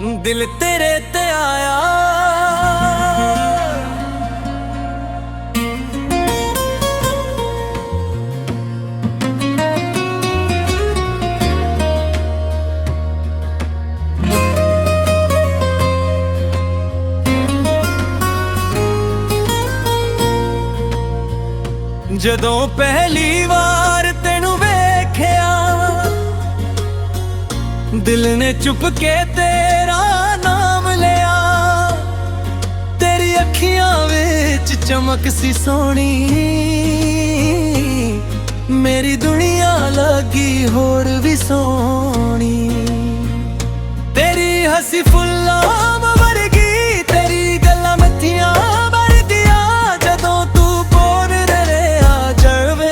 दिल तेरे ते आया। ਜਦੋਂ ਪਹਿਲੀ ਵਾਰ ਤੈਨੂੰ ਵੇਖਿਆ, ਦਿਲ ਨੇ ਚੁੱਪ ਕੇ ਤੇਰਾ ਨਾਮ ਲਿਆ। ਤੇਰੀ ਅੱਖੀਆਂ ਵਿੱਚ ਚਮਕ ਸੀ ਸੋਹਣੀ, ਮੇਰੀ ਦੁਨੀਆ ਲੱਗੀ ਹੋਰ ਵੀ ਸੋਹਣੀ। ਤੇਰੀ ਹੱਸੀ ਫੁੱਲਾਂ ਵਰਗੀ, ਤੇਰੀ ਗੱਲਾਂ ਮਿੱਠੀਆਂ ਵਰਦੀਆਂ। ਜਦੋਂ ਤੂੰ ਬੋਲਦੇ ਰਿਹਾ ਜਾਵੇ,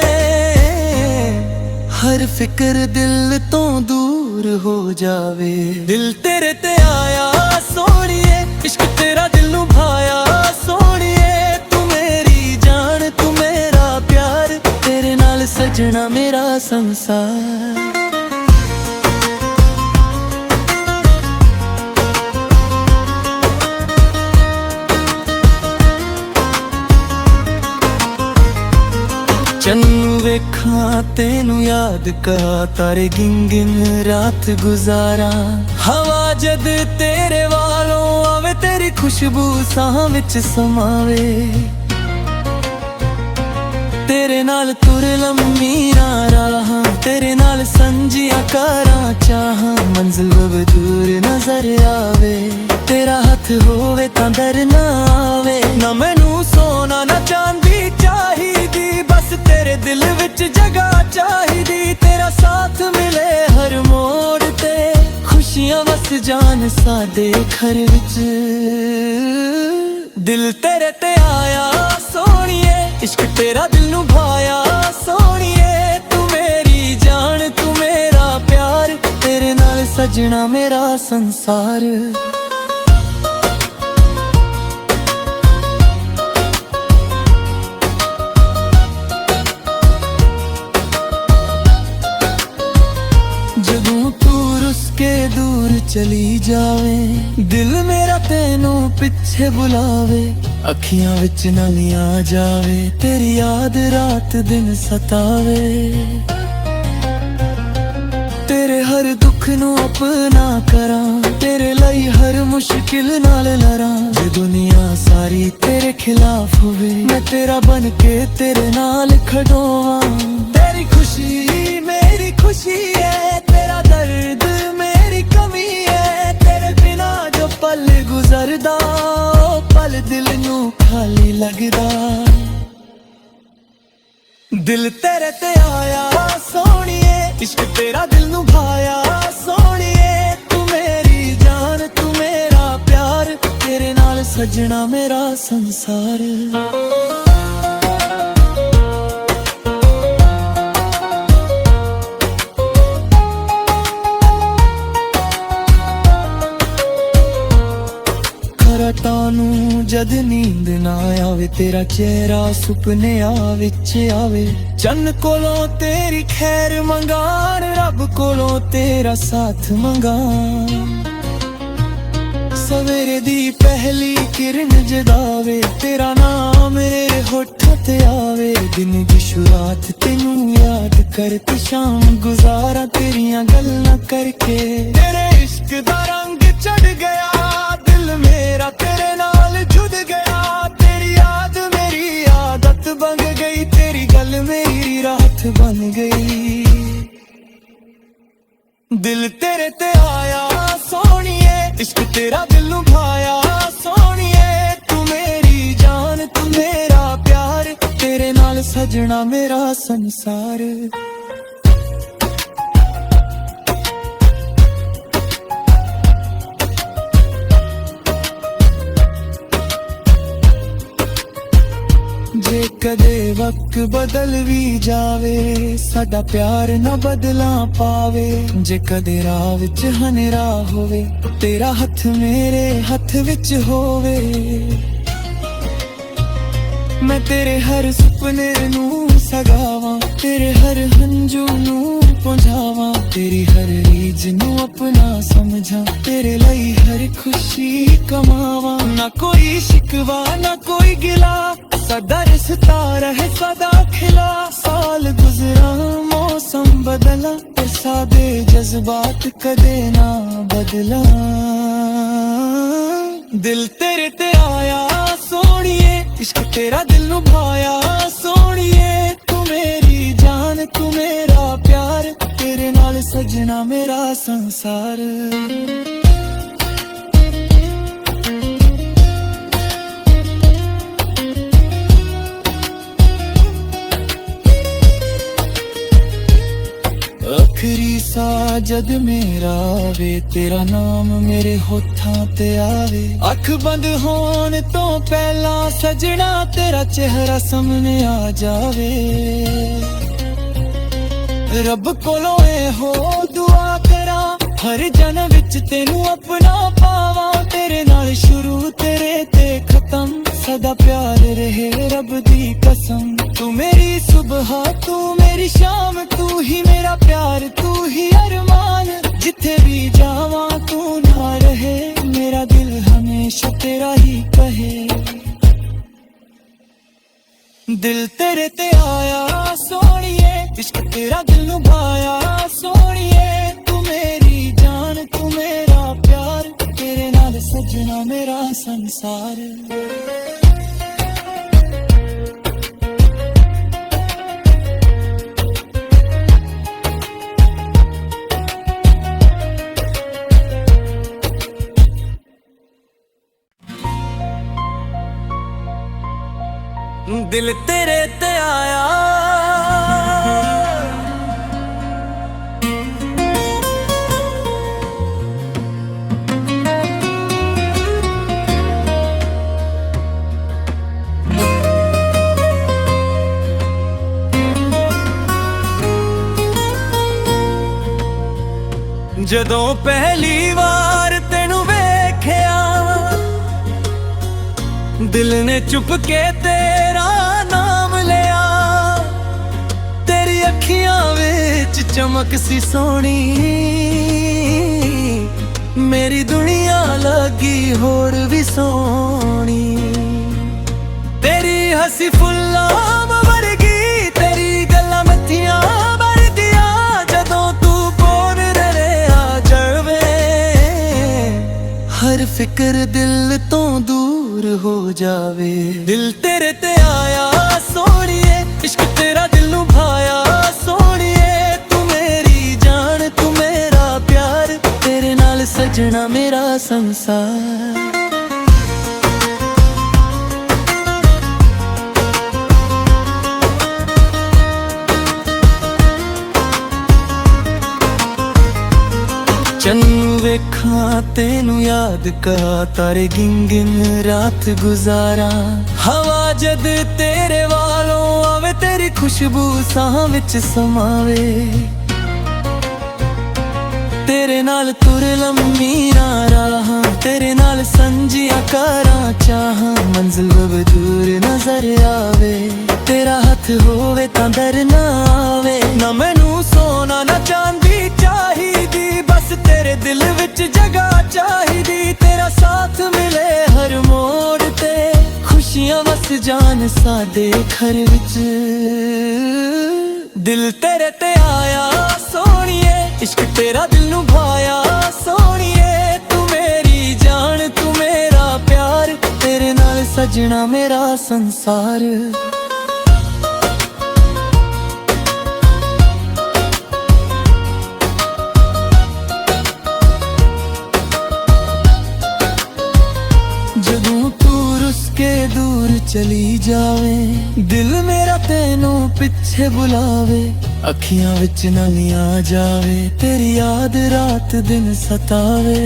ਹਰ ਫਿਕਰ ਦਿਲ ਤੋਂ ਦੂਰ ਹੋ ਜਾਵੇ। ਦਿਲ ਤੇਰੇ ਤੇ ਆਇਆ ਸੋਹਣੀਏ, ਇਸ਼ਕ ਤੇਰਾ ਦਿਲ ਨੂੰ ਭਾਇਆ ਸੋਹਣੀਏ। ਤੂੰ ਮੇਰੀ ਜਾਨ, ਤੂੰ ਮੇਰਾ ਪਿਆਰ, ਤੇਰੇ ਨਾਲ ਸਜਣਾ ਮੇਰਾ ਸੰਸਾਰ। ਚੰਨ ਵੇਖਾਂ ਤੈਨੂੰ ਯਾਦ ਕਰਾਂ, ਤਾਰੇ ਗਿਣ ਗਿਣ ਰਾਤ ਗੁਜ਼ਾਰਾਂ। ਹਵਾ ਜਦ ਤੇਰੇ ਵਾਲੋਂ ਆਵੇ, ਤੇਰੀ ਖੁਸ਼ਬੂ ਸਾਹਾਂ ਵਿੱਚ ਸਮਾਵੇ। ਤੇਰੇ ਨਾਲ ਤੁਰ ਲੰਮੀਆਂ ਰਾਹਾਂ, ਤੇਰੇ ਨਾਲ ਸੰਜੀਆਂ ਕਰਾਂ ਚਾਹਾਂ। ਮੰਜ਼ਿਲ ਬਬ ਦੂਰ ਨਜ਼ਰ ਆਵੇ, ਤੇਰਾ ਹੱਥ ਹੋਵੇ ਤਾਂ ਦਰ ਨਾ ਆਵੇ। ਨਾ ਮੈਨੂੰ ਸੋਨਾ ਨਾ ਚਾਂਦੀ ਚਾਹੀਦੀ, ਬਸ ਤੇਰੇ ਦਿਲ ਵਿੱਚ ਜਗ੍ਹਾ ਚਾਹੀਦੀ। ਤੇਰਾ ਸਾਥ ਮਿਲੇ ਹਰ ਮੋੜ ਤੇ, ਖੁਸ਼ੀਆਂ ਵਸ ਜਾਣ ਸਾਡੇ ਘਰ ਵਿੱਚ। ਦਿਲ ਤੇਰੇ ਤੇ ਆਇਆ ਸੋਹਣੀਏ, ਇਸ਼ਕ ਤੇਰਾ ਦਿਲ ਨੂੰ ਭਾਇਆ ਸੋਹਣੀਏ। ਤੂੰ ਮੇਰੀ ਜਾਨ, ਤੂੰ ਮੇਰਾ ਪਿਆਰ, ਤੇਰੇ ਨਾਲ ਸਜਣਾ ਮੇਰਾ ਸੰਸਾਰ। ਜਦੋਂ ਤੂੰ ਰੁੱਸ ਕੇ ਦੂਰ ਚਲੀ ਜਾਵੇ, ਦਿਲ ਮੇਰਾ ਤੈਨੂੰ ਪਿੱਛੇ ਬੁਲਾਵੇ। ਅੱਖੀਆਂ ਵਿੱਚ ਨਮੀ ਆ ਜਾਵੇ, ਤੇਰੀ ਯਾਦ ਰਾਤ ਦਿਨ ਸਤਾਵੇ। ਤੇਰੇ ਹਰ ਦੁੱਖ ਨੂੰ ਆਪਣਾ ਕਰਾਂ, ਤੇਰੇ ਲਈ ਹਰ ਮੁਸ਼ਕਿਲ ਨਾਲ ਲੜਾਂ। ਜੇ ਦੁਨੀਆ ਸਾਰੀ ਤੇਰੇ ਖਿਲਾਫ ਹੋਵੇ, ਮੈਂ ਤੇਰਾ ਬਣ ਕੇ ਤੇਰੇ ਨਾਲ ਖੜੋਵਾਂ। ਤੇਰੀ ਖੁਸ਼ੀ ਮੇਰੀ ਖੁਸ਼ੀ ਹੈ, ਤੇਰਾ ਦਰਦ ਮੇਰੀ ਕਮੀ ਹੈ। ਤੇਰੇ ਬਿਨਾ ਜੋ ਪਲ ਗੁਜ਼ਰਦਾ, ਉਹ ਪਲ ਦਿਲ ਨੂੰ ਖਾਲੀ ਲੱਗਦਾ। ਦਿਲ ਤੇਰੇ ਤੇ ਆਇਆ ਸੋਹਣੀਏ, ਇਸ਼ਕ ਤੇਰਾ ਦਿਲ ਨੂੰ ਭਾਇਆ ਸੋਹਣੀਏ। ਤੂੰ ਮੇਰੀ ਜਾਨ, ਤੂੰ ਮੇਰਾ ਪਿਆਰ, ਤੇਰੇ ਨਾਲ ਸਜਣਾ ਮੇਰਾ ਸੰਸਾਰ। ਰਾਤਾਂ ਨੂੰ ਜਦ ਨੀਂਦ ਨਾ ਆਵੇ, ਤੇਰਾ ਚਿਹਰਾ ਸੁਪਨਿਆਂ ਵਿੱਚ ਆਵੇ। ਚੰਨ ਕੋਲੋਂ ਤੇਰੀ ਖੈਰ ਮੰਗਾਂ, ਰੱਬ ਕੋਲੋਂ ਤੇਰਾ ਸਾਥ ਮੰਗਾਂ। ਸਵੇਰੇ ਦੀ ਪਹਿਲੀ ਕਿਰਨ ਜਗਾਵੇ, ਤੇਰਾ ਨਾਮ ਮੇਰੇ ਹੋਠਾਂ ਤੇ ਆਵੇ। ਦਿਨ ਦੀ ਸ਼ੁਰੂਆਤ ਤੈਨੂੰ ਯਾਦ ਕਰ ਤੇ ਸ਼ਾਮ ਗੁਜ਼ਾਰਾਂ ਤੇਰੀਆਂ ਗੱਲਾਂ ਕਰਕੇ। ਤੇਰੇ ਇਸ਼ਕ ਦਾ ਰੰਗ ਚੜ ਗਿਆ, ਦਿਲ ਮੇਰਾ ਤੇਰੇ ਨਾਲ ਜੁੜ ਗਿਆ। ਤੇਰੀ ਯਾਦ ਮੇਰੀ ਆਦਤ ਬਣ ਗਈ, ਤੇਰੀ ਗੱਲ ਮੇਰੀ ਰਾਤ ਬਣ ਗਈ। ਦਿਲ ਤੇਰੇ ਤੇ ਆਇਆ ਸੋਹਣੀਏ, ਇਸ਼ਕ ਤੇਰਾ ਦਿਲ ਨੂੰ ਭਾਇਆ ਸੋਹਣੀਏ। ਤੂੰ ਮੇਰੀ ਜਾਨ, ਤੂੰ ਮੇਰਾ ਪਿਆਰ, ਤੇਰੇ ਨਾਲ ਸਜਣਾ ਮੇਰਾ ਸੰਸਾਰ। ਜੇ ਕਦੇ ਵਕਤ ਬਦਲ ਵੀ ਜਾਵੇ, ਸਾਡਾ ਪਿਆਰ ਨਾ ਬਦਲਾਂ ਪਾਵੇ। ਜੇ ਕਦੇ ਰਾਹ ਵਿੱਚ ਹਨੇਰਾ ਹੋਵੇ, ਤੇਰਾ ਹੱਥ ਮੇਰੇ ਹੱਥ ਵਿੱਚ ਹੋਵੇ। ਮੈਂ ਤੇਰੇ ਹਰ ਸੁਪਨੇ ਨੂੰ ਸਗਾਵਾਂ, ਤੇਰੇ ਹਰ ਹੰਝੂ ਨੂੰ पहुंचावा, तेरी हर रीझ नू अपना समझा, तेरे लिए हर खुशी कमावा। ना कोई शिकवा ना कोई गिला, सदा रिश्ता रहे सदा खिला। साल गुजरा मौसम बदला, पर सादे जज्बात कदे ना बदला। दिल तेरे ते आया सोनिए, इश्क तेरा दिल नू भाया सोनिए। तू मेरी जान तू मेरा प्यार, तेरे नाल सजना मेरा संसार। आखिरी सा जद मेरा वे, तेरा नाम मेरे होठां ते आवे। अख बंद होन तो पहला सजना, तेरा चेहरा सामने आ जावे। रब कोलों ए हो दुआ करा, हर जन्म विच तेनू अपना पावा। तेरे नाल शुरू तेरे ते खत्म, सदा प्यार रहे रब दी कसम। तू मेरी सुबह तू मेरी शाम, तू ही मेरा प्यार तू ही अरमान। जिथे भी जावा तू ना रहे, मेरा दिल हमेशा तेरा ही कहे। दिल तेरे ते आया सोनिए, इश्क तेरा दिल नू भाया सोनिए। तू मेरी जान तू मेरा प्यार, तेरे नाल सजना मेरा संसार। दिल तेरे ते आया, जदों पहली वार तेनू वेख्या, दिल ने चुप के तेरा नाम लिया। तेरी अखियां विच चमक सी सोनी, मेरी दुनिया लगी होर भी सोनी। तेरी हसी फुल्लां वर्गी, तेरी गल्लां मत्थियां भरदियां। जदों तू बोल रहे आ जावे, हर फिक्र दिल तो दूर हो जावे। दिल तेरे ते आया सोनिए, इश्क तेरा दिल नू भाया सोनिए। तू मेरी जान तू मेरा प्यार, तेरे नाल सजना मेरा संसार। चन्नू वेखा तेनू याद करा, तारे गिन गिन रात गुजारा। हवा जद तेरे वालों आवे, तेरी खुशबू साह विच समावे। तेरे नाल तुर लम्मी राहां, तेरे नाल संजिया करां चाहां। मंजिल बब दूर नजर आवे, तेरा हथ होवे तां डर ना आवे। ना मैनू सोना ना चांदी चाहिदी, बस तेरे दिल विच जगह चाहिदी। तेरा साथ मिले हर मोड़ ते, खुशियां वस जान साडे घर विच। दिल तेरे ते आया सोनिए, इश्क तेरा दिल नू भाया सोनिए। तू मेरी जान तू मेरा प्यार, तेरे नाल सजना मेरा संसार। जदों तू रुस के दूर चली जावे, दिल मेरा तेनू पिछे बुलावे। अखियां विच नमी आ जावे, तेरी याद रात दिन सतावे।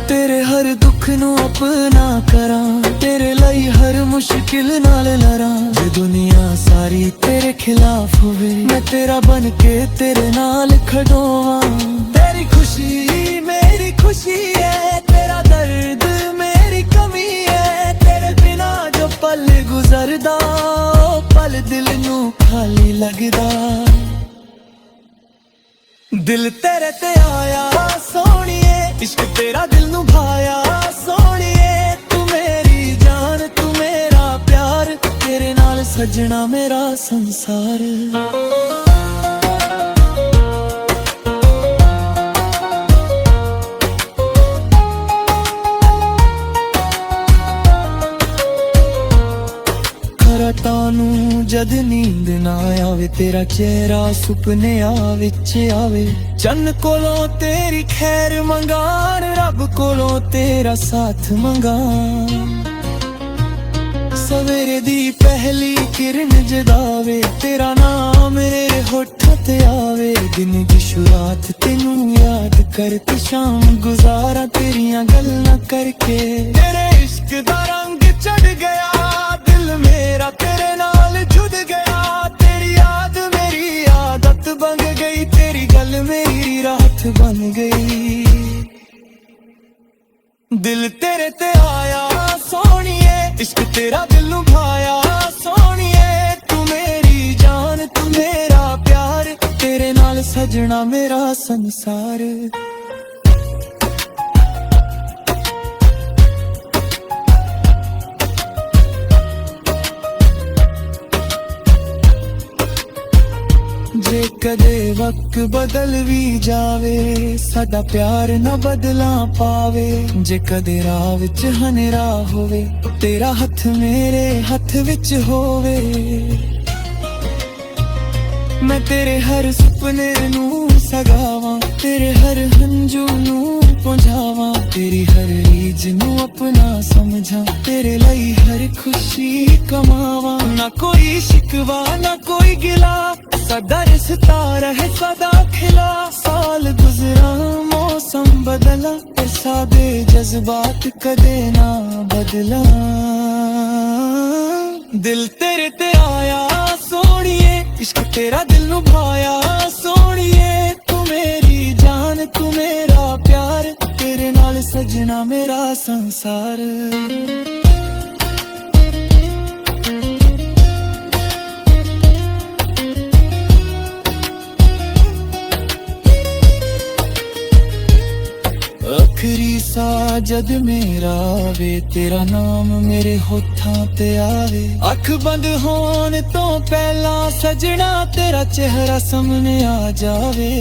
तेरे हर दुख नू अपना करां, तेरे लिए हर मुश्किल नाल लड़ां। जे दुनिया सारी तेरे खिलाफ होवे, मैं तेरा बन के तेरे नाल खड़ोवां। तेरी खुशी मेरी खुशी है, तेरा दर्द मेरी कमी है। तेरे बिना जो पल गुजरदा, पल दिल नू खाली लगदा। दिल तेरे ते आया सोहणिए, इश्क तेरा दिल नू भाया सोहणिए। तू मेरी जान तू मेरा प्यार, तेरे नाल सजना मेरा संसार। तानू जद नींद ना आवे, तेरा चेहरा सुपनिया विच आवे। चन्न कोलों तेरी खैर मंगान, रब कोलों तेरा साथ मंगान। सवेरे दी पहली किरण जगावे, तेरा नाम मेरे होठां ते आवे। दिन दी शुरुआत तेनू याद करके शाम गुजारा तेरियां गल्लां करके। तेरे इश्क दा रंग चढ़ गया, दिल मेरा तेरे नाल जुड़ गया। तेरी याद मेरी आदत बन गई, तेरी गल मेरी रात बन गई। दिल तेरे ते आया सोहणिए, इश्क तेरा दिल नू भाया सोहणिए। तू मेरी जान तू मेरा प्यार, तेरे नाल सजना मेरा संसार। जे कदे वक्त बदल भी जावे, साडा प्यार ना बदला पावे। जे कदे राह विच हनेरा होवे, तेरा हथ मेरे हथ विच होवे। मैं तेरे हर सुपने नू सगावां, तेरे हर हंजू नू पुंजावां। तेरी हर रीज नू अपना समझां, तेरे लई हर खुशी कमावां। ना कोई शिकवा ना कोई गिला, साडा रिश्ता रहे सदा खिला। साल गुजरा मौसम बदला, पर सादे जज्बात कदे ना बदला। दिल तेरे ते आया सोहणिए, इश्क तेरा दिल नू भाया सोहणिए। तू मेरी जान तू मेरा प्यार, तेरे नाल सजना मेरा संसार। आखिरी सा जद मेरा आवे, तेरा नाम मेरे होठां ते आवे। अख बंद होन तो पहला सजना, तेरा चेहरा सामने आ जावे।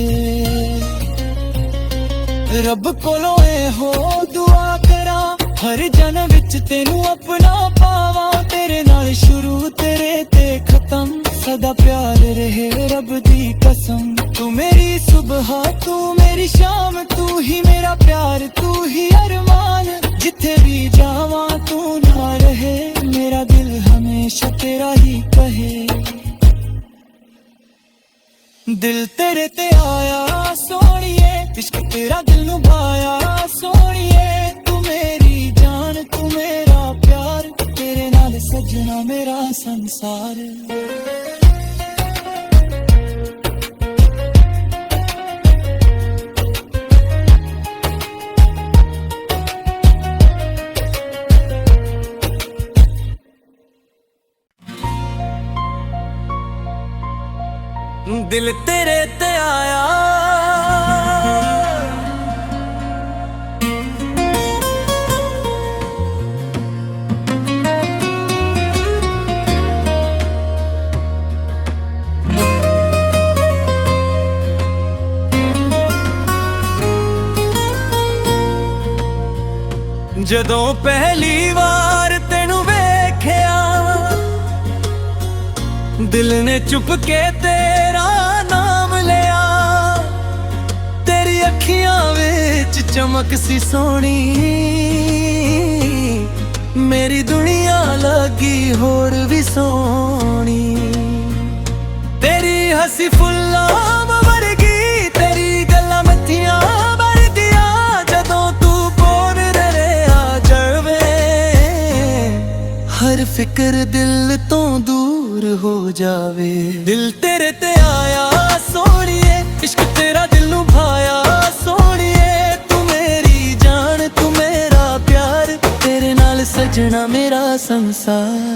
रब कोलों हो दुआ करा, हर जन्म विच तेनू अपना पावा। तेरे नाल शुरू तेरे ते खत्म, सदा प्यार रहे रब दी कसम। तू मेरी सुबह तू मेरी शाम, तू ही मेरा प्यार तू ही अरमान। जिथे भी जावा तू ना रहे, मेरा दिल हमेशा तेरा ही कहे। दिल तेरे ते आया सोहणिए, इश्क तेरा दिल नू भाया सोहणिए। तू मेरी जान तू मेरा प्यार, तेरे नाल सजना मेरा संसार। दिल तेरे ते आया, जदों पहली वार तेनू वेख्या, दिल ने चुप के तेरा नाम लिया। तेरी अखियां विच चमक सी सोहनी, मेरी दुनिया लगी होर भी सोहनी। तेरी हसी फुल्लां वर्गी, तेरी गल्लां मत्थियां भरदियां। जदों तू बोल रहे आ जावे, हर फिक्र दिल तो दूर हो जावे। दिल तेरे ते आया सोहणिए, इश्क तेरा दिल नू भाया सोहणिए। तू मेरी जान तू मेरा प्यार, तेरे नाल सजना मेरा संसार।